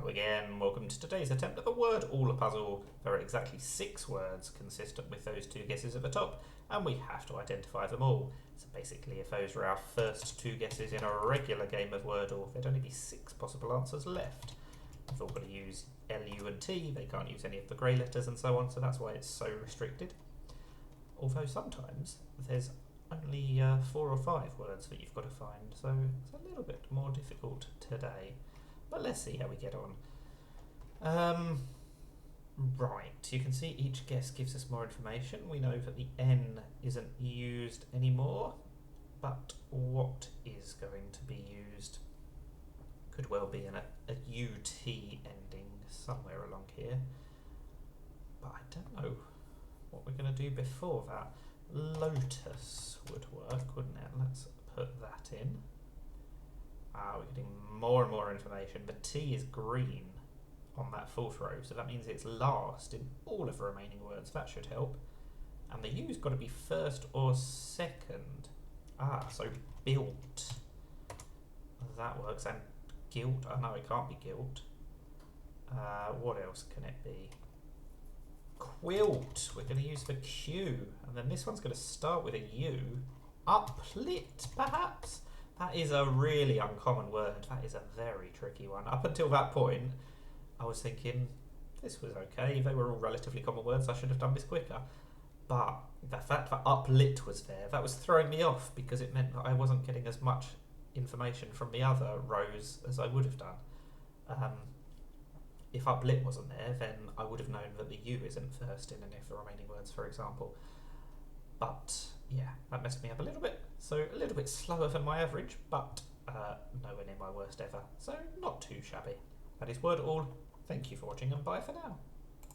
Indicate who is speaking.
Speaker 1: Hello again, welcome to today's attempt at the WordALL puzzle. There are exactly 6 words consistent with those 2 guesses at the top, and we have to identify them all. So basically, if those were our first 2 guesses in a regular game of WordALL, there'd only be 6 possible answers left. We've all got to use L, U and T, they can't use any of the grey letters and so on, so that's why it's so restricted. Although sometimes there's only 4 or 5 words that you've got to find, so it's a little bit more difficult today. But let's see how we get on. Right, you can see each guess gives us more information. We know that the N isn't used anymore, but what is going to be used? Could well be a UT ending somewhere along here. But I don't know what we're going to do before that. Lotus would work, wouldn't it? Let's put that in. We're getting more and more information. The T is green on that 4th row, so that means it's last in all of the remaining words. That should help. And the U's got to be first or second. So built. That works. And guilt. Oh no, it can't be guilt. What else can it be? Quilt. We're going to use the Q. And then this one's going to start with a U. Uplit, perhaps? That is a really uncommon word. That is a very tricky one. Up until that point, I was thinking, this was okay. They were all relatively common words. I should have done this quicker. But the fact that uplit was there, that was throwing me off because it meant that I wasn't getting as much information from the other rows as I would have done. If uplit wasn't there, then I would have known that the U isn't first in any of the remaining words, for example. But yeah, that messed me up a little bit. So a little bit slower than my average, but nowhere near my worst ever. So not too shabby. That is WordALL. Thank you for watching and bye for now.